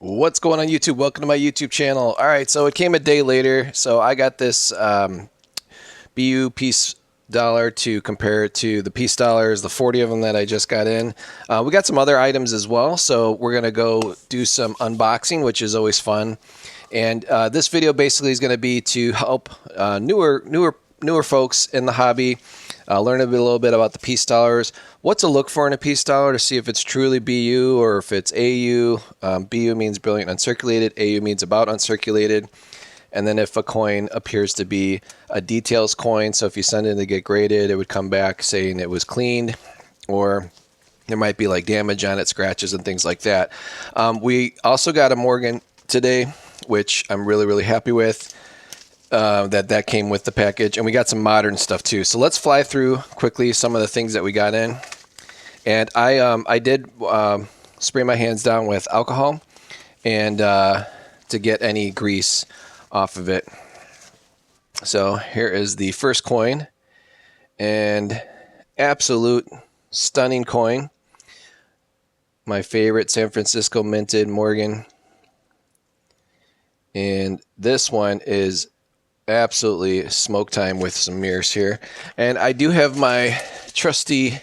What's going on YouTube? Welcome to my YouTube channel. All right, so it came a day later. So I got this BU piece dollar to compare it to the piece dollars, the 40 of them that I just got in. We got some other items as well, so we're gonna go do some unboxing, which is always fun. And this video basically is gonna be to help newer folks in the hobby learn a little bit about the piece dollars, what to look for in a piece dollar to see if it's truly BU or if it's AU. BU means brilliant uncirculated, AU means about uncirculated. And then if a coin appears to be a details coin, so if you send it to get graded, it would come back saying it was cleaned, or there might be like damage on it, scratches and things like that. We also got a Morgan today, which I'm really happy with. That came with the package, and we got some modern stuff too. So let's fly through quickly some of the things that we got in. And I did spray my hands down with alcohol and to get any grease off of it. So here is the first coin, and absolute stunning coin. My favorite San Francisco minted Morgan. And this one is absolutely smoke time with some mirrors here. And I do have my trusty,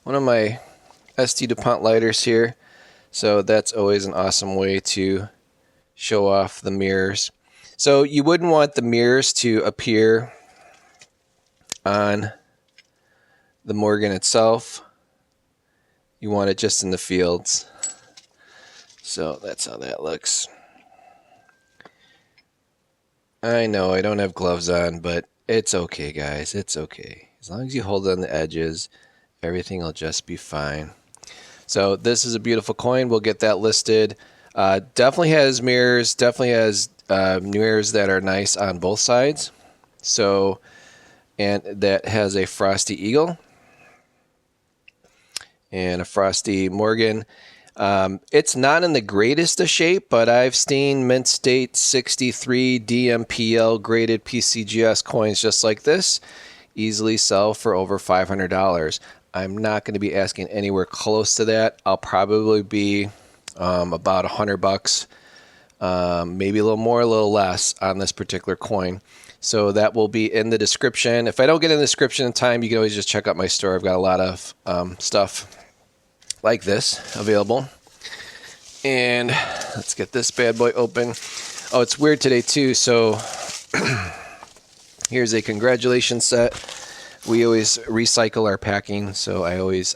one of my ST DuPont lighters here. So that's always an awesome way to show off the mirrors. So you wouldn't want the mirrors to appear on the Morgan itself. You want it just in the fields. So that's how that looks. I know I don't have gloves on, but it's okay, guys. It's okay. As long as you hold on the edges, everything will just be fine. So this is a beautiful coin. We'll get that listed. Definitely has mirrors. Definitely has mirrors that are nice on both sides. So, and that has a Frosty Eagle and a Frosty Morgan. It's not in the greatest of shape, but I've seen Mint State 63 DMPL graded PCGS coins just like this easily sell for over $500. I'm not going to be asking anywhere close to that. I'll probably be about $100, maybe a little more, a little less on this particular coin. So that will be in the description. If I don't get in the description in time, you can always just check out my store. I've got a lot of stuff like this available. And let's get this bad boy open. Oh, it's weird today too. So here's a congratulations set. We always recycle our packing, so I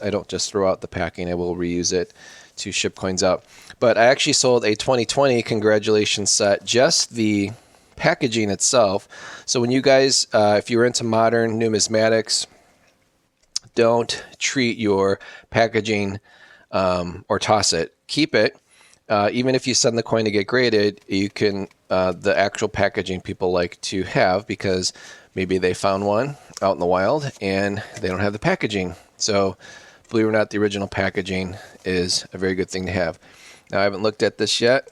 don't just throw out the packing. I will reuse it to ship coins out. But I actually sold a 2020 congratulations set, just the packaging itself. So when you guys, if you're into modern numismatics, don't treat your packaging or toss it. Keep it. Even if you send the coin to get graded, you can, the actual packaging people like to have, because maybe they found one out in the wild and they don't have the packaging. So believe it or not, the original packaging is a very good thing to have. Now I haven't looked at this yet.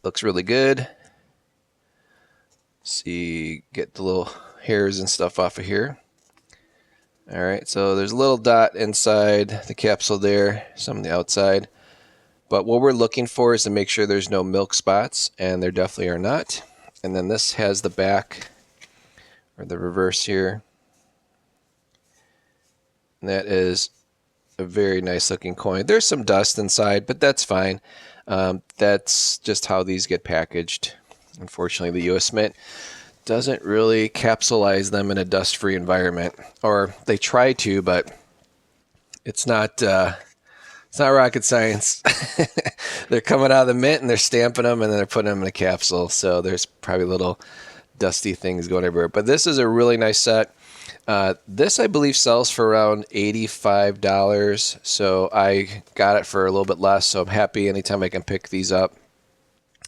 Looks really good. See, get the little hairs and stuff off of here. All right, so there's a little dot inside the capsule there, some on the outside. But what we're looking for is to make sure there's no milk spots, and there definitely are not. And then this has the back, or the reverse here. And that is a very nice looking coin. There's some dust inside, but that's fine. That's just how these get packaged. Unfortunately, the US Mint doesn't really capsulize them in a dust-free environment, or they try to, but it's not rocket science. They're coming out of the mint and they're stamping them and then they're putting them in a capsule. So there's probably little dusty things going everywhere. But this is a really nice set. This, I believe, sells for around $85. So I got it for a little bit less. So I'm happy anytime I can pick these up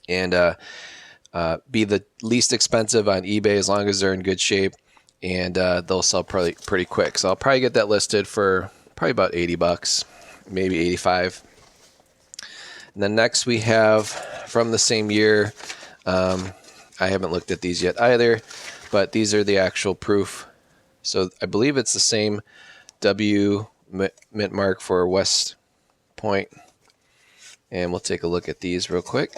and be the least expensive on eBay, as long as they're in good shape, and they'll sell probably pretty quick. So I'll probably get that listed for probably about $80, maybe 85. And then next we have from the same year. I haven't looked at these yet either, but these are the actual proof. So I believe it's the same W mint mark for West Point. And we'll take a look at these real quick.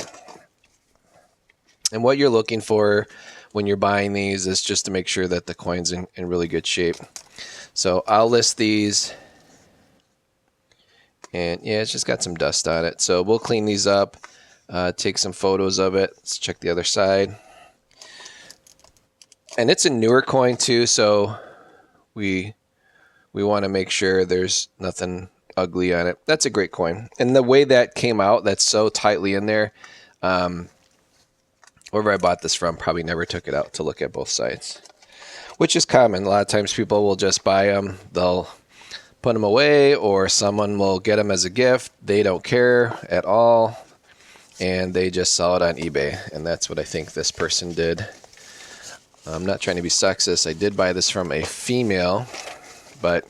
And what you're looking for when you're buying these is just to make sure that the coin's in really good shape. So I'll list these. And yeah, it's just got some dust on it. So we'll clean these up, take some photos of it. Let's check the other side. And it's a newer coin too, so we want to make sure there's nothing ugly on it. That's a great coin. And the way that came out, that's so tightly in there. Wherever I bought this from, probably never took it out to look at both sides, which is common. A lot of times people will just buy them. They'll put them away, or someone will get them as a gift. They don't care at all, and they just sell it on eBay. And that's what I think this person did. I'm not trying to be sexist. I did buy this from a female, but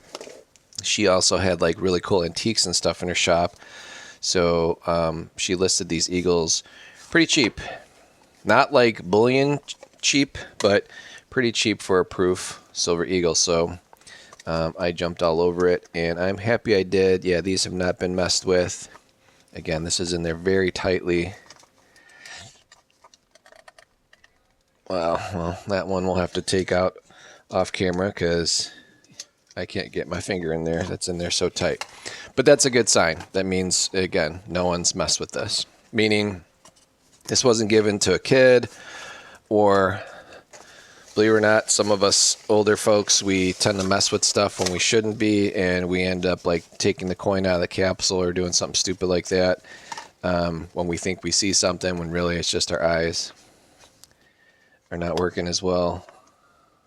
she also had like really cool antiques and stuff in her shop. So she listed these eagles pretty cheap. Not like bullion cheap, but pretty cheap for a proof silver eagle. So I jumped all over it, and I'm happy I did. Yeah, these have not been messed with. Again, this is in there very tightly. Wow, well, that one we'll have to take out off camera because I can't get my finger in there. That's in there so tight. But that's a good sign. That means, again, no one's messed with this. Meaning this wasn't given to a kid, or, believe it or not, some of us older folks, we tend to mess with stuff when we shouldn't be, and we end up like taking the coin out of the capsule or doing something stupid like that when we think we see something, when really it's just our eyes are not working as well.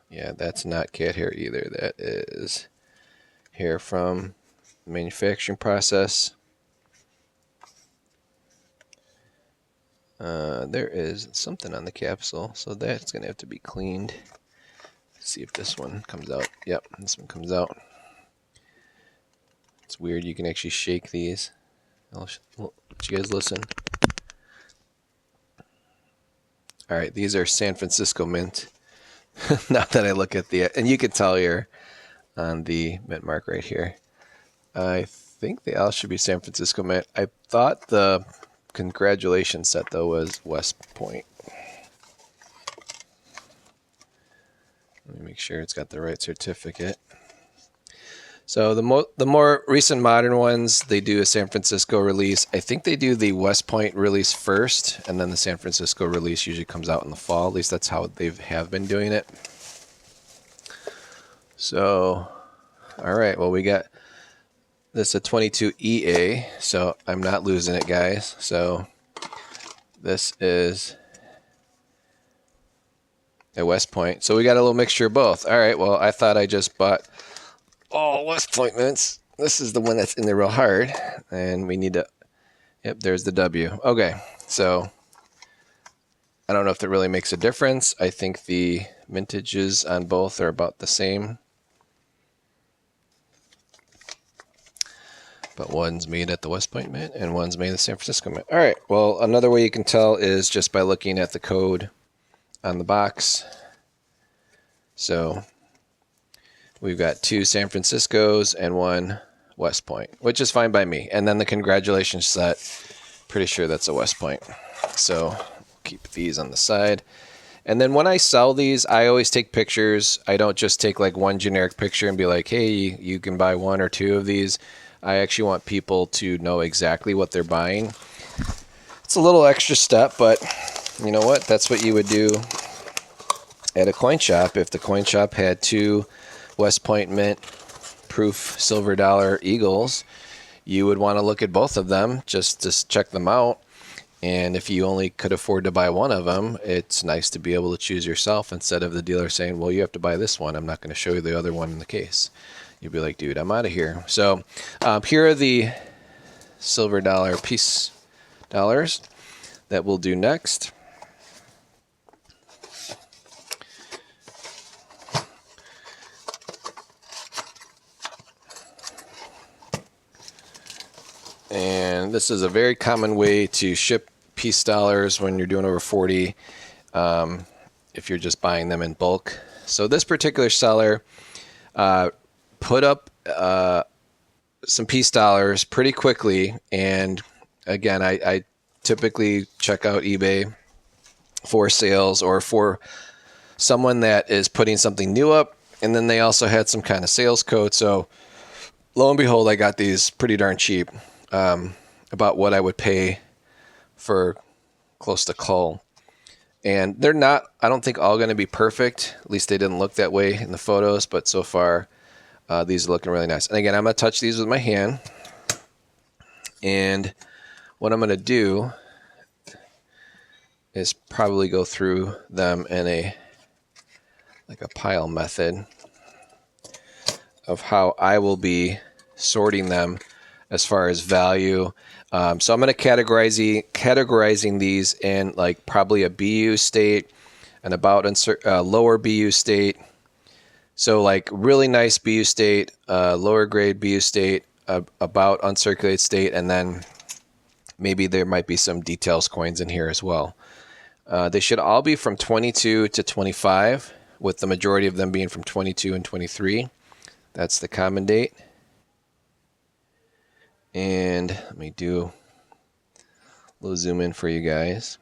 Yeah, that's not cat hair either. That is hair from the manufacturing process. There is something on the capsule, so that's going to have to be cleaned. Let's see if this one comes out. Yep, this one comes out. It's weird, you can actually shake these. I'll let you guys listen. Alright, these are San Francisco mint. Now that I look at the, and you can tell here on the mint mark right here. I think they all should be San Francisco mint. I thought the congratulations set though was West Point. Let me make sure it's got the right certificate. So the more recent modern ones, they do a San Francisco release. I think they do the West Point release first, and then the San Francisco release usually comes out in the fall. At least that's how they have been doing it. So, all right, well, we got this a 22 EA, so I'm not losing it, guys. So this is a West Point. So we got a little mixture of both. All right, well, I thought I just bought all West Point mints. This is the one that's in there real hard, and we need to, yep, there's the W. Okay, so I don't know if that really makes a difference. I think the mintages on both are about the same. But one's made at the West Point Mint and one's made at the San Francisco Mint. All right, well, another way you can tell is just by looking at the code on the box. So we've got 2 San Franciscos and 1 West Point, which is fine by me. And then the congratulations set, pretty sure that's a West Point. So keep these on the side. And then when I sell these, I always take pictures. I don't just take like one generic picture and be like, hey, you can buy 1 or 2 of these. I actually want people to know exactly what they're buying. It's a little extra step, but you know what? That's what you would do at a coin shop. If the coin shop had 2 West Point Mint proof silver dollar eagles, you would want to look at both of them just to check them out. And if you only could afford to buy one of them, it's nice to be able to choose yourself instead of the dealer saying, well, you have to buy this one. I'm not going to show you the other one in the case. You'd be like, dude, I'm out of here. So here are the silver dollar piece dollars that we'll do next. And this is a very common way to ship piece dollars when you're doing over 40, if you're just buying them in bulk. So this particular seller put up some piece dollars pretty quickly, and again, I typically check out eBay for sales or for someone that is putting something new up, and then they also had some kind of sales code. So lo and behold, I got these pretty darn cheap, about what I would pay for close to cull. And they're not, I don't think, all going to be perfect. At least they didn't look that way in the photos, but so far these are looking really nice. And again, I'm going to touch these with my hand. And what I'm going to do is probably go through them in a pile method of how I will be sorting them as far as value. So I'm going to categorizing these in like probably a BU state, an about lower BU state. So like really nice BU state, lower grade BU state, about uncirculated state, and then maybe there might be some details coins in here as well. They should all be from 22 to 25, with the majority of them being from 22 and 23. That's the common date. And let me do a little zoom in for you guys.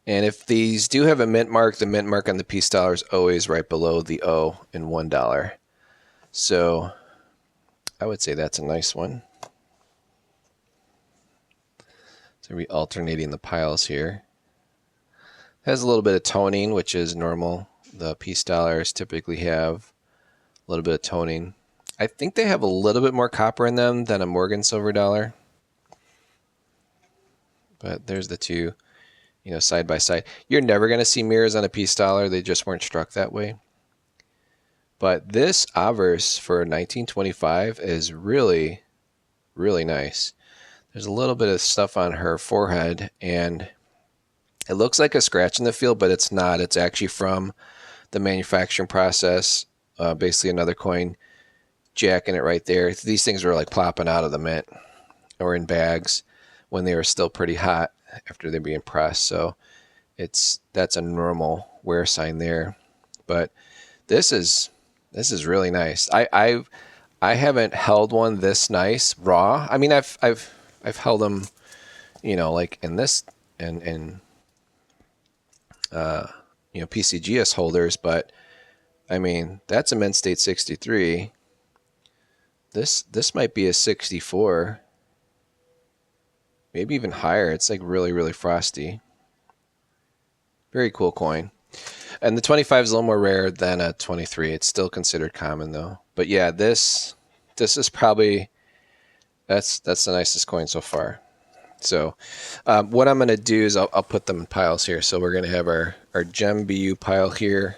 And if these do have a mint mark, the mint mark on the piece dollar is always right below the O in $1. So I would say that's a nice one. So we're alternating the piles here. Has a little bit of toning, which is normal. The piece dollars typically have a little bit of toning. I think they have a little bit more copper in them than a Morgan silver dollar. But there's the two, side by side. You're never going to see mirrors on a piece dollar. They just weren't struck that way. But this obverse for 1925 is really, really nice. There's a little bit of stuff on her forehead, and it looks like a scratch in the field, but it's not. It's actually from the manufacturing process. Basically another coin jacking it right there. These things were like plopping out of the mint or in bags when they were still pretty hot after they're being pressed. So that's a normal wear sign there. But this is really nice. I haven't held one this nice raw. I mean, I've held them, like in this and PCGS holders, but I mean, that's a mint state 63. This might be a 64, maybe even higher. It's like really, really frosty. Very cool coin. And the 25 is a little more rare than a 23. It's still considered common though. But yeah, this is probably, that's the nicest coin so far. So what I'm going to do is I'll put them in piles here. So we're going to have our gem BU pile here.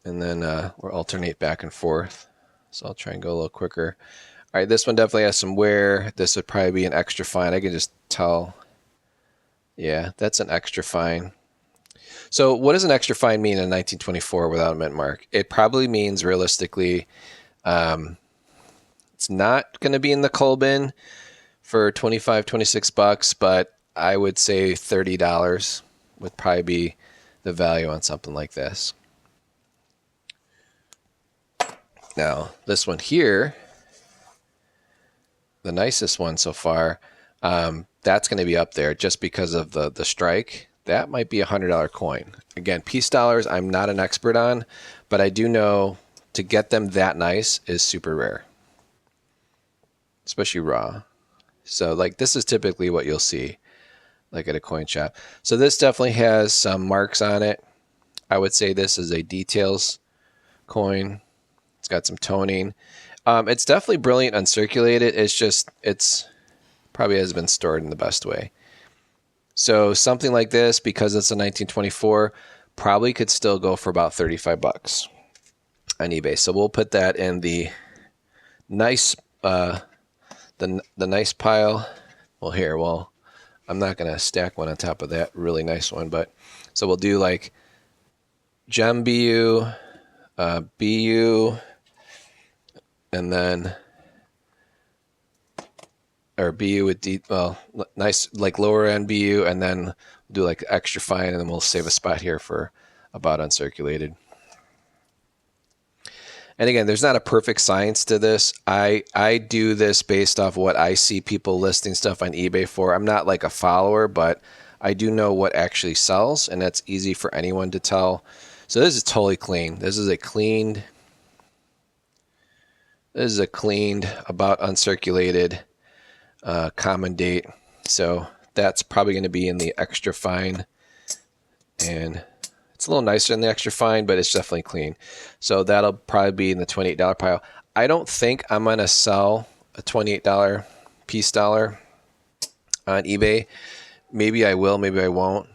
And then we'll alternate back and forth. So I'll try and go a little quicker. All right, this one definitely has some wear. This would probably be an extra fine. I can just tell. Yeah, that's an extra fine. So what does an extra fine mean in 1924 without a mint mark? It probably means realistically it's not going to be in the coal bin for 25, 26 bucks, but I would say $30 would probably be the value on something like this. Now, this one here, the nicest one so far, that's going to be up there just because of the strike. That might be a $100 coin. Again, piece dollars I'm not an expert on, but I do know to get them that nice is super rare, especially raw. So like this is typically what you'll see like at a coin shop. So this definitely has some marks on it. I would say this is a details coin. It's got some toning. It's definitely brilliant uncirculated. It's probably hasn't been stored in the best way. So something like this, because it's a 1924, probably could still go for about 35 bucks on eBay. So we'll put that in the nice the nice pile. Well, here, I'm not gonna stack one on top of that really nice one, but so we'll do like gem BU, BU, and then or BU with nice like lower end BU, and then do like extra fine, and then we'll save a spot here for about uncirculated. And again, there's not a perfect science to this. I do this based off what I see people listing stuff on eBay for. I'm not like a follower, but I do know what actually sells, and that's easy for anyone to tell. So this is totally clean. This is a cleaned, about uncirculated common date. So that's probably going to be in the extra fine, and it's a little nicer than the extra fine, but it's definitely clean. So that'll probably be in the $28 pile. I don't think I'm going to sell a $28 peace dollar on eBay. Maybe I will, maybe I won't.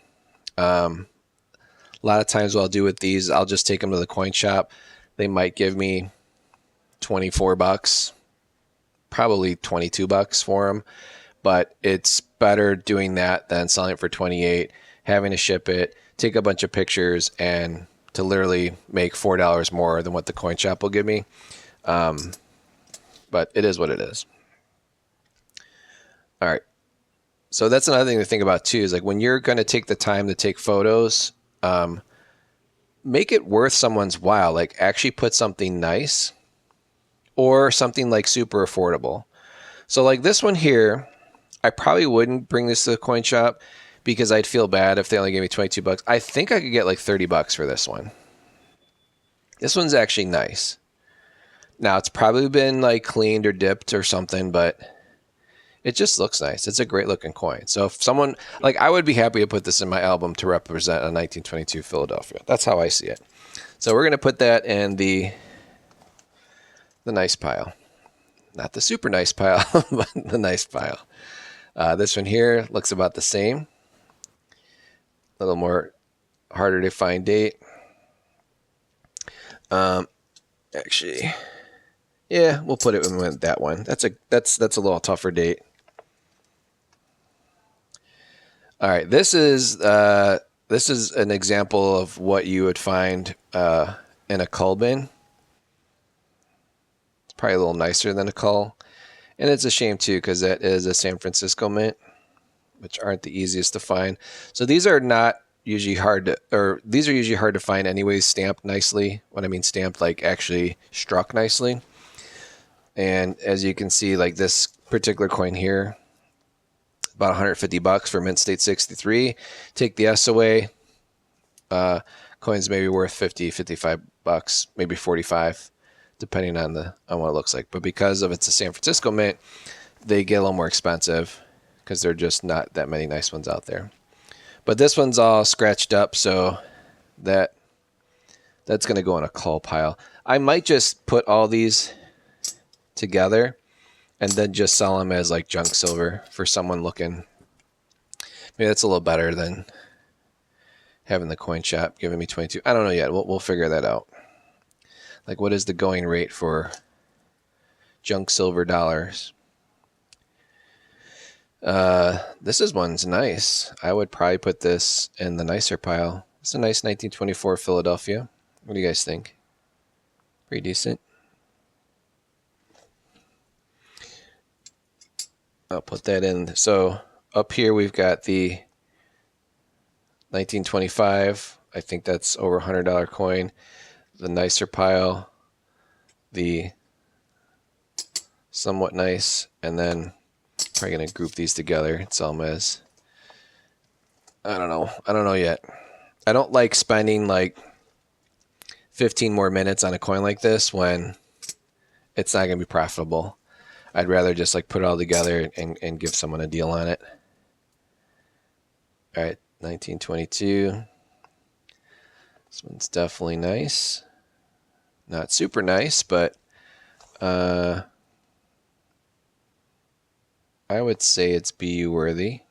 A lot of times what I'll do with these, I'll just take them to the coin shop. They might give me $24, probably $22 for them. But it's better doing that than selling it for 28, having to ship it, take a bunch of pictures, and to literally make $4 more than what the coin shop will give me. But it is what it is. All right. So that's another thing to think about too, is like when you're going to take the time to take photos, make it worth someone's while. Like actually put something nice or something like super affordable. So like this one here, I probably wouldn't bring this to the coin shop because I'd feel bad if they only gave me $22. I think I could get like $30 for this one. This one's actually nice. Now it's probably been like cleaned or dipped or something, but it just looks nice. It's a great looking coin. So if someone, like, I would be happy to put this in my album to represent a 1922 Philadelphia. That's how I see it. So we're going to put that in the nice pile. Not the super nice pile, but the nice pile. This one here looks about the same. A little more harder to find date. Actually, yeah, we'll put it in that one. That's a little tougher date. All right, this is an example of what you would find in a cull bin. It's probably a little nicer than a cull. And it's a shame too, because that is a San Francisco mint, which aren't the easiest to find. So these are not usually hard to, or these are usually hard to find anyways, stamped nicely. What I mean stamped, like actually struck nicely. And as you can see, like this particular coin here, about $150 for mint state 63. Take the S away. Coins may be worth $50, $55, maybe $45. Depending on what it looks like. But because of it's a San Francisco mint, they get a little more expensive because there are just not that many nice ones out there. But this one's all scratched up, so that's going to go in a cull pile. I might just put all these together and then just sell them as like junk silver for someone looking. Maybe that's a little better than having the coin shop giving me 22. I don't know yet. We'll figure that out. Like, what is the going rate for junk silver dollars? This one's nice. I would probably put this in the nicer pile. It's a nice 1924 Philadelphia. What do you guys think? Pretty decent. I'll put that in. So up here we've got the 1925. I think that's over $100 coin. The nicer pile, the somewhat nice, and then probably going to group these together and sell them as, I don't know yet. I don't like spending like 15 more minutes on a coin like this when it's not going to be profitable. I'd rather just like put it all together and give someone a deal on it. All right, 1922. This one's definitely nice. Not super nice, but I would say it's BU worthy.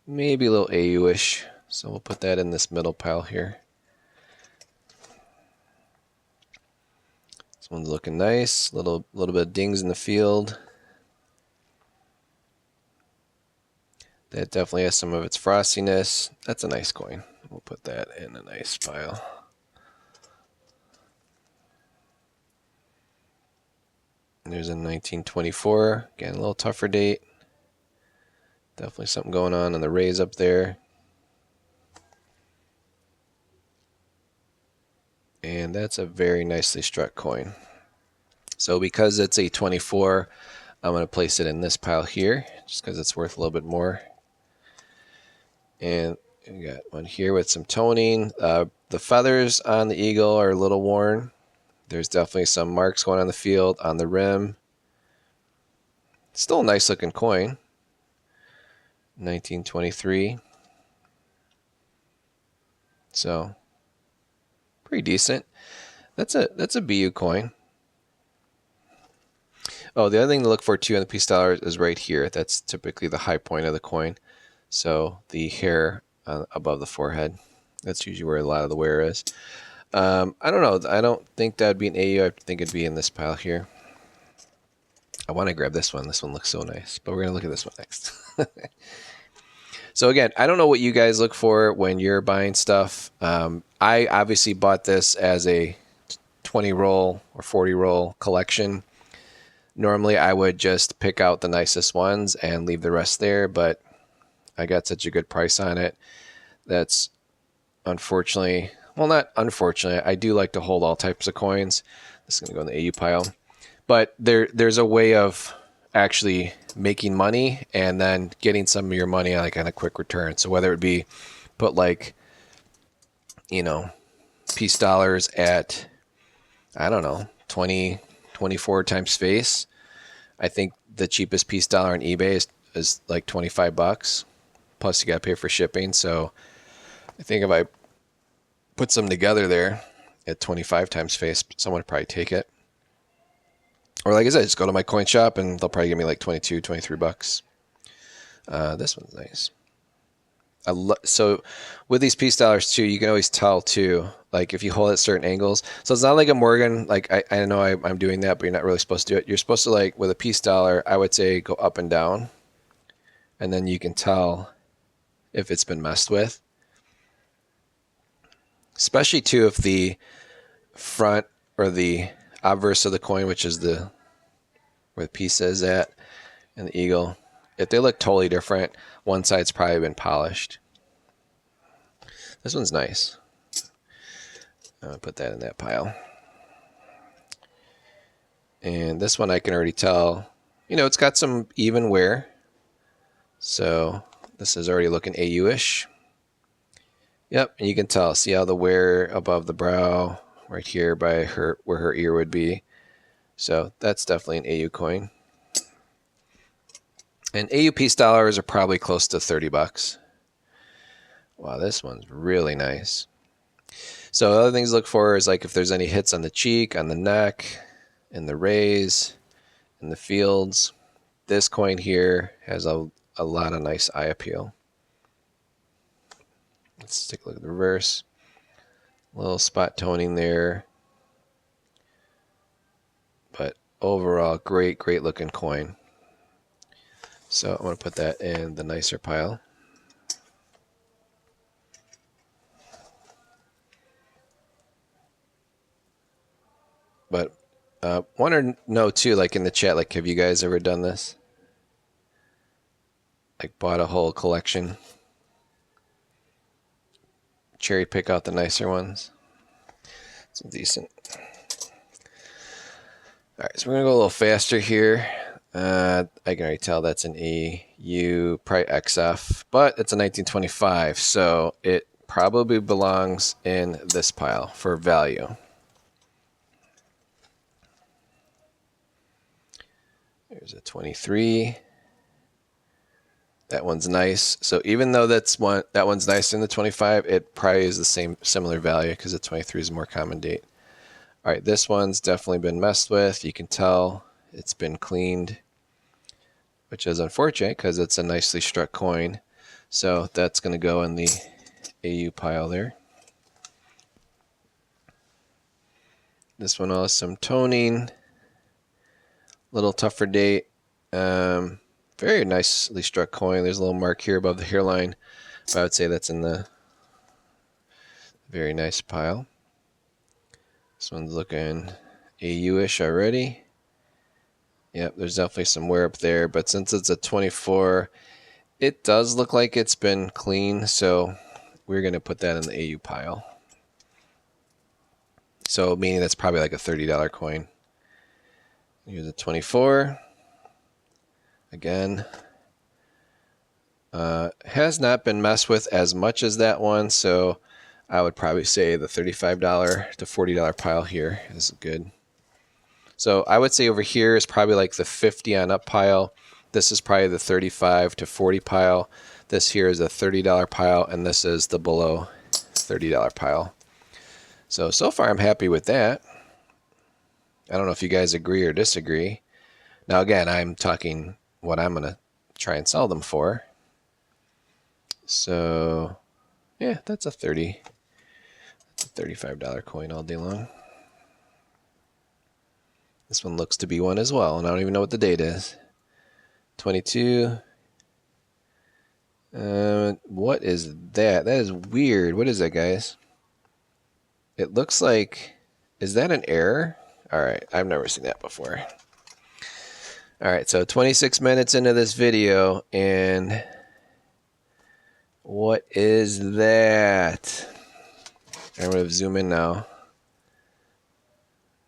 Maybe a little AU-ish. So we'll put that in this middle pile here. This one's looking nice. Little bit of dings in the field. That definitely has some of its frostiness. That's a nice coin. We'll put that in a nice pile. There's a 1924. Again, a little tougher date. Definitely something going on the rays up there. And that's a very nicely struck coin. So because it's a 24, I'm going to place it in this pile here just because it's worth a little bit more. And we got one here with some toning. The feathers on the eagle are a little worn. There's definitely some marks going on the field, on the rim. Still a nice looking coin. 1923. So pretty decent. That's a BU coin. Oh, the other thing to look for too on the piece dollar is right here. That's typically the high point of the coin. So the hair above the forehead. That's usually where a lot of the wear is. I don't know. I don't think that'd be an AU. I think it'd be in this pile here. I want to grab this one. This one looks so nice. But we're going to look at this one next. So again, I don't know what you guys look for when you're buying stuff. I obviously bought this as a 20 roll or 40 roll collection. Normally I would just pick out the nicest ones and leave the rest there, but I got such a good price on it. That's unfortunately, well, not unfortunately, I do like to hold all types of coins. This is going to go in the AU pile. But there's a way of actually making money and then getting some of your money like on a quick return. So whether it be put like, you know, piece dollars at, I don't know, 20, 24 times face. I think the cheapest piece dollar on eBay is like 25 bucks. Plus you got to pay for shipping. So I think if I put some together there at 25 times face, someone would probably take it. Or like I said, just go to my coin shop and they'll probably give me like 22, 23 bucks. This one's nice. So with these piece dollars too, you can always tell too, like if you hold at certain angles. So it's not like a Morgan, like I know I'm doing that, but you're not really supposed to do it. You're supposed to, like with a piece dollar, I would say go up and down. And then you can tell if it's been messed with. Especially too if the front or the obverse of the coin, which is where the piece is at, and the eagle, if they look totally different, one side's probably been polished. This one's nice. I'm gonna put that in that pile. And this one I can already tell, you know, it's got some even wear. So this is already looking AU-ish. Yep, and you can tell. See how the wear above the brow, right here by where her ear would be. So that's definitely an AU coin. And AU piece dollars are probably close to 30 bucks. Wow, this one's really nice. So other things to look for is like if there's any hits on the cheek, on the neck, in the rays, in the fields. This coin here has a lot of nice eye appeal. Let's take a look at the reverse. A little spot toning there. But overall, great looking coin. So I'm going to put that in the nicer pile. But want to know too, like in the chat, like have you guys ever done this? Like bought a whole collection? Cherry pick out the nicer ones? It's decent. All right, so we're going to go a little faster here. I can already tell that's an EU, probably XF, but it's a 1925, so it probably belongs in this pile for value. There's a 23. That one's nice. So even though that one's nicer than the 25, it probably is the similar value because the 23 is a more common date. All right, this one's definitely been messed with. You can tell it's been cleaned, which is unfortunate because it's a nicely struck coin. So that's going to go in the AU pile there. This one has some toning, little tougher date. Very nicely struck coin. There's a little mark here above the hairline, but I would say that's in the very nice pile. This one's looking AU-ish already. Yep, there's definitely some wear up there, but since it's a 24, it does look like it's been clean, so we're going to put that in the AU pile. So meaning that's probably like a $30 coin. Here's a 24. Again, has not been messed with as much as that one, so I would probably say the $35 to $40 pile here is good. So I would say over here is probably like the 50 on up pile. This is probably the 35 to 40 pile. This here is a $30 pile, and this is the below $30 pile. So far I'm happy with that. I don't know if you guys agree or disagree. Now again, I'm talking what I'm going to try and sell them for. So yeah, that's a $35 coin all day long. This one looks to be one as well, and I don't even know what the date is. 22. What is that? That is weird. What is that, guys? It looks like... Is that an error? All right, I've never seen that before. All right, so 26 minutes into this video, and what is that? I'm going to zoom in now.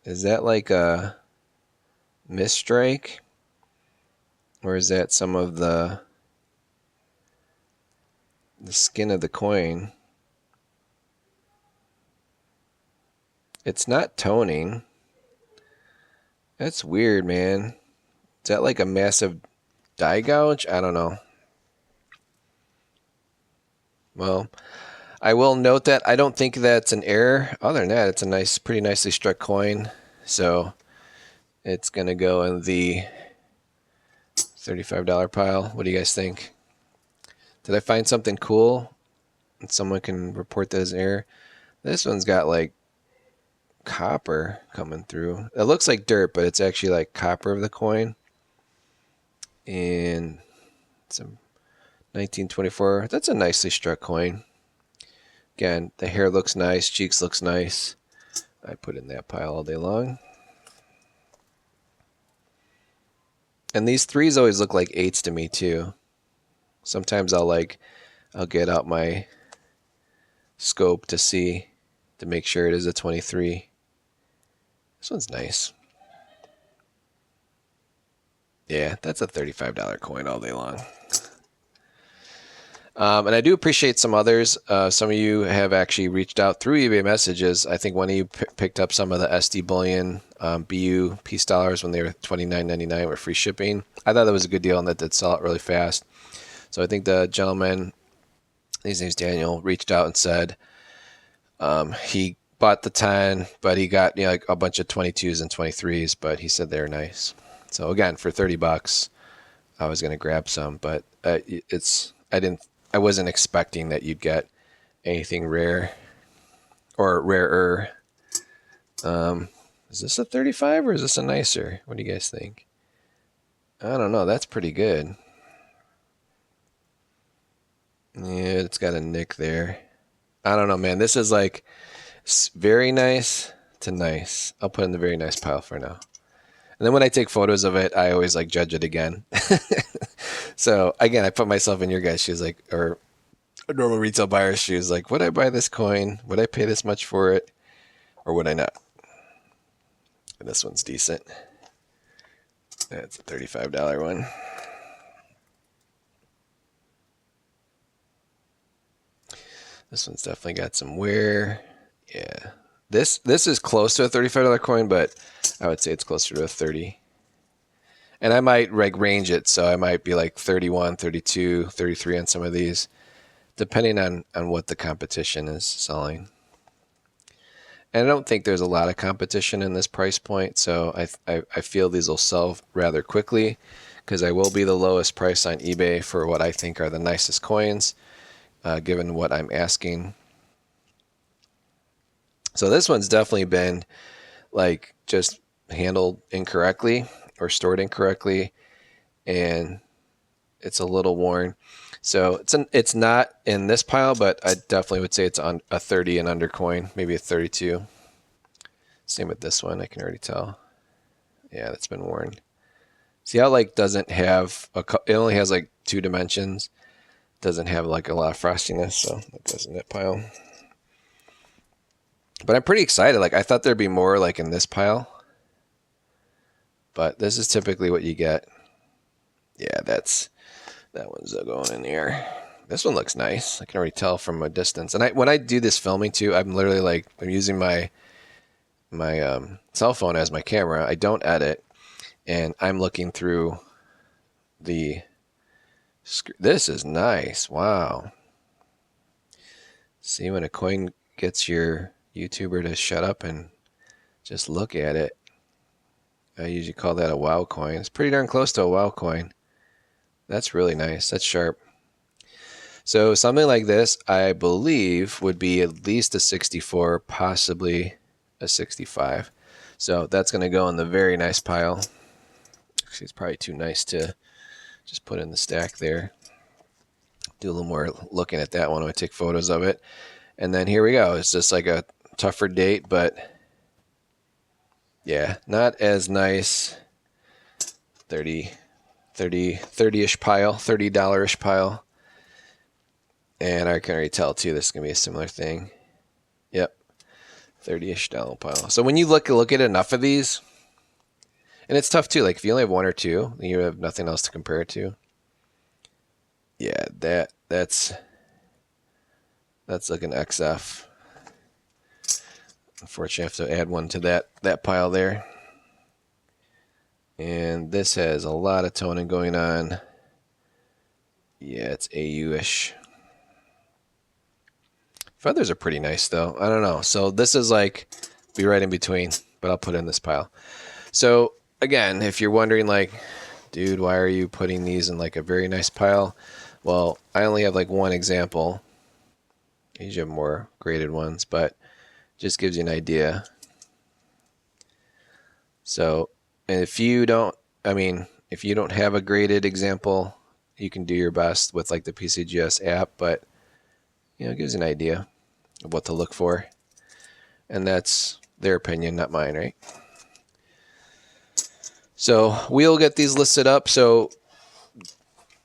Is that like a misstrike? Or is that some of the skin of the coin? It's not toning. That's weird, man. Is that like a massive die gouge? I don't know. Well, I will note that I don't think that's an error. Other than that, it's a nice, pretty nicely struck coin. So it's going to go in the $35 pile. What do you guys think? Did I find something cool? And someone can report that as an error. This one's got like copper coming through. It looks like dirt, but it's actually like copper of the coin. And some 1924. That's a nicely struck coin. Again, the hair looks nice, cheeks looks nice. I put in that pile all day long. And these threes always look like eights to me too. Sometimes I'll get out my scope to make sure it is a 23. This one's nice. Yeah, that's a $35 coin all day long. And I do appreciate some others. Some of you have actually reached out through eBay messages. I think one of you picked up some of the SD Bullion BU peace dollars when they were $29.99 with free shipping. I thought that was a good deal, and that did sell out really fast. So I think the gentleman, his name's Daniel, reached out and said he bought the 10, but he got like a bunch of 22s and 23s, but he said they were nice. So again, for $30, I was going to grab some, but I wasn't expecting that you'd get anything rare or rarer. Is this a 35 or is this a nicer? What do you guys think? I don't know. That's pretty good. Yeah, it's got a nick there. I don't know, man. This is like very nice to nice. I'll put in the very nice pile for now. And then when I take photos of it, I always like judge it again. So again, I put myself in your guys' shoes, like, or a normal retail buyer's shoes. Like, would I buy this coin? Would I pay this much for it? Or would I not? And this one's decent. That's a $35 one. This one's definitely got some wear. Yeah. This is close to a $35 coin, but I would say it's closer to a 30. And I might range it, so I might be like 31, 32, 33 on some of these, depending on what the competition is selling. And I don't think there's a lot of competition in this price point, so I feel these will sell rather quickly because I will be the lowest price on eBay for what I think are the nicest coins, given what I'm asking. So this one's definitely been like just handled incorrectly or stored incorrectly, and it's a little worn. So it's not in this pile, but I definitely would say it's on a 30 and under coin, maybe a 32. Same with this one, I can already tell. Yeah, that's been worn. See how like doesn't have it only has like 2 dimensions. Doesn't have like a lot of frostiness, so that goes in that pile. But I'm pretty excited. Like, I thought there'd be more like in this pile, but this is typically what you get. Yeah, that one's going in here. This one looks nice. I can already tell from a distance. And when I do this filming too, I'm literally like, I'm using my cell phone as my camera. I don't edit, and I'm looking through the screen. This is nice. Wow. See, when a coin gets your YouTuber to shut up and just look at it. I usually call that a wow coin. It's pretty darn close to a wow coin. That's really nice. That's sharp. So something like this, I believe, would be at least a 64, possibly a 65. So that's going to go in the very nice pile. Actually, it's probably too nice to just put in the stack there. Do a little more looking at that one when I take photos of it. And then here we go. It's just like a tougher date, but yeah, not as nice. 30-ish pile, $30-ish pile. And I can already tell too, this is going to be a similar thing. Yep, $30-ish pile. So when you look at enough of these, and it's tough too, like if you only have one or two, and you have nothing else to compare it to. Yeah, that's like an XF. Unfortunately, I have to add one to that pile there. And this has a lot of toning going on. Yeah, it's AU-ish. Feathers are pretty nice though. I don't know. So this is like, be right in between, but I'll put in this pile. So again, if you're wondering like, dude, why are you putting these in like a very nice pile? Well, I only have like one example. I usually have more graded ones, but just gives you an idea. So, and if you don't have a graded example, you can do your best with like the PCGS app, but it gives you an idea of what to look for. And that's their opinion, not mine, right? So we'll get these listed up. So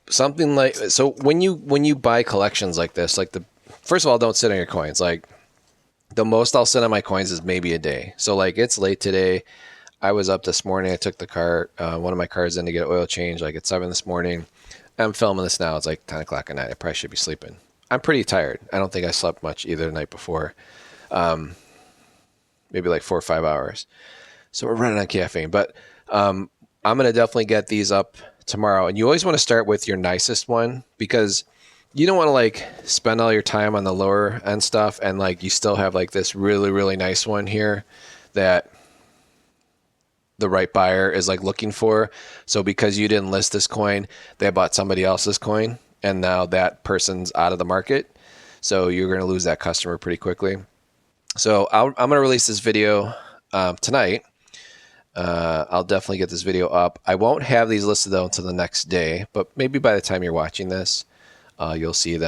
something like, so when you buy collections like this, like first of all, don't sit on your coins. Like the most I'll sit on my coins is maybe a day. So like it's late today. I was up this morning. I took the car, one of my cars in to get oil change like at 7 this morning. I'm filming this now. It's like 10 o'clock at night. I probably should be sleeping. I'm pretty tired. I don't think I slept much either the night before. Maybe like 4 or 5 hours. So we're running on caffeine. But I'm going to definitely get these up tomorrow. And you always want to start with your nicest one because you don't want to like spend all your time on the lower end stuff and like you still have like this really, really nice one here that the right buyer is like looking for. So because you didn't list this coin, they bought somebody else's coin and now that person's out of the market. So you're going to lose that customer pretty quickly. So I'm going to release this video tonight. I'll definitely get this video up. I won't have these listed though until the next day, but maybe by the time you're watching this, you'll see them.